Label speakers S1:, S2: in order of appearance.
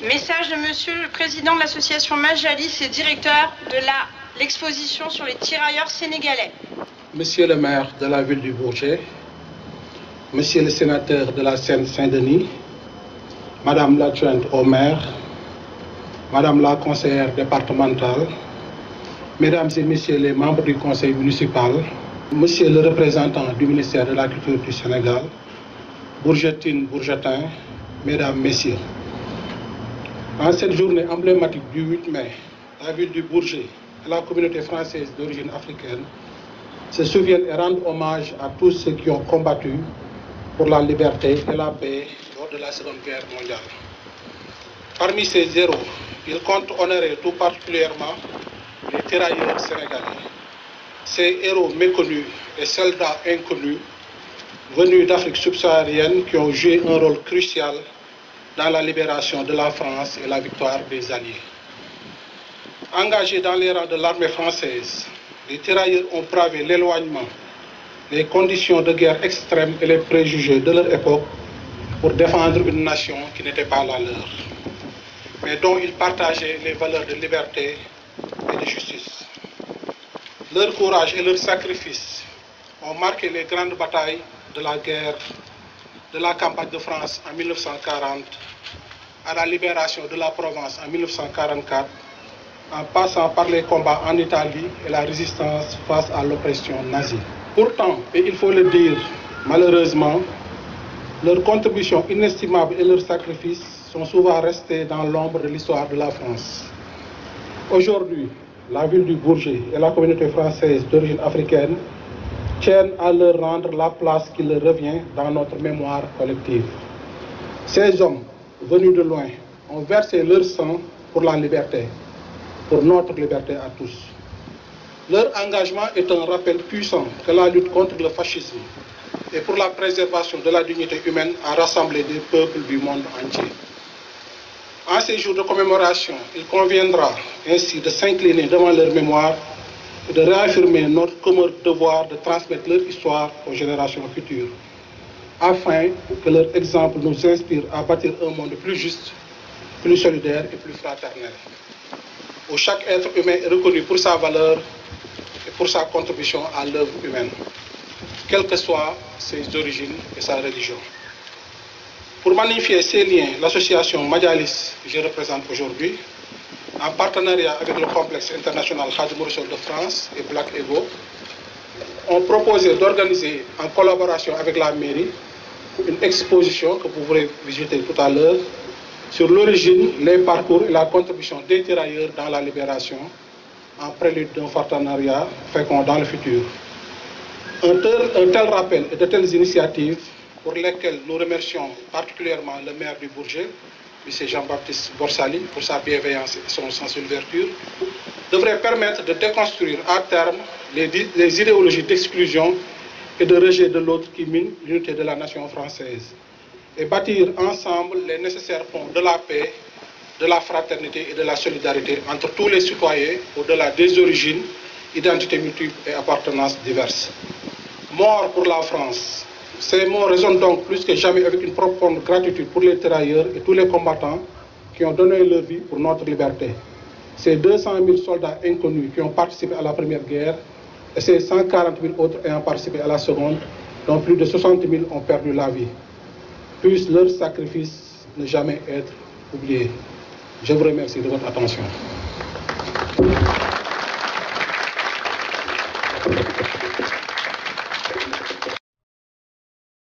S1: Message de Monsieur le Président de l'association Majalis et directeur de l'exposition sur les tirailleurs sénégalais.
S2: Monsieur le maire de la ville du Bourget, Monsieur le sénateur de la Seine-Saint-Denis, Madame l'adjointe au maire, Madame la conseillère départementale, Mesdames et Messieurs les membres du conseil municipal, Monsieur le représentant du ministère de la Culture du Sénégal, Bourgetines, Bourgetins, Mesdames, Messieurs. En cette journée emblématique du 8 mai, la ville du Bourget et la communauté française d'origine africaine se souviennent et rendent hommage à tous ceux qui ont combattu pour la liberté et la paix lors de la Seconde Guerre mondiale. Parmi ces héros, il compte honorer tout particulièrement les tirailleurs sénégalais. Ces héros méconnus et soldats inconnus venus d'Afrique subsaharienne qui ont joué un rôle crucial dans la libération de la France et la victoire des Alliés. Engagés dans les rangs de l'armée française, les tirailleurs ont bravé l'éloignement, les conditions de guerre extrêmes et les préjugés de leur époque pour défendre une nation qui n'était pas la leur, mais dont ils partageaient les valeurs de liberté et de justice. Leur courage et leur sacrifice ont marqué les grandes batailles de la guerre de la campagne de France en 1940 à la libération de la Provence en 1944, en passant par les combats en Italie et la résistance face à l'oppression nazie. Pourtant, et il faut le dire, malheureusement, leurs contributions inestimables et leurs sacrifices sont souvent restés dans l'ombre de l'histoire de la France. Aujourd'hui, la ville du Bourget et la communauté française d'origine africaine tiennent à leur rendre la place qui leur revient dans notre mémoire collective. Ces hommes, venus de loin, ont versé leur sang pour la liberté, pour notre liberté à tous. Leur engagement est un rappel puissant que la lutte contre le fascisme et pour la préservation de la dignité humaine a rassemblé des peuples du monde entier. En ces jours de commémoration, il conviendra ainsi de s'incliner devant leur mémoire et de réaffirmer notre commun devoir de transmettre leur histoire aux générations futures, afin que leur exemple nous inspire à bâtir un monde plus juste, plus solidaire et plus fraternel, où chaque être humain est reconnu pour sa valeur et pour sa contribution à l'œuvre humaine, quelles que soient ses origines et sa religion. Pour magnifier ces liens, l'association Majalis, que je représente aujourd'hui, en partenariat avec le complexe international Khadimoul Rassoul de France et Black Ego, ont proposé d'organiser en collaboration avec la mairie une exposition que vous pourrez visiter tout à l'heure sur l'origine, les parcours et la contribution des tirailleurs dans la libération en prélude d'un partenariat fécond dans le futur. Un tel rappel et de telles initiatives pour lesquelles nous remercions particulièrement le maire du Bourget, M. Jean-Baptiste Borsali, pour sa bienveillance et son sens d'ouverture, devrait permettre de déconstruire à terme les idéologies d'exclusion et de rejet de l'autre qui minent l'unité de la nation française et bâtir ensemble les nécessaires ponts de la paix, de la fraternité et de la solidarité entre tous les citoyens au-delà des origines, identités multiples et appartenances diverses. Mort pour la France. Ces mots résonnent donc plus que jamais avec une profonde gratitude pour les tirailleurs et tous les combattants qui ont donné leur vie pour notre liberté. Ces 200 000 soldats inconnus qui ont participé à la Première Guerre et ces 140 000 autres ayant participé à la Seconde, dont plus de 60 000 ont perdu la vie. Puisse leur sacrifice ne jamais être oublié. Je vous remercie de votre attention.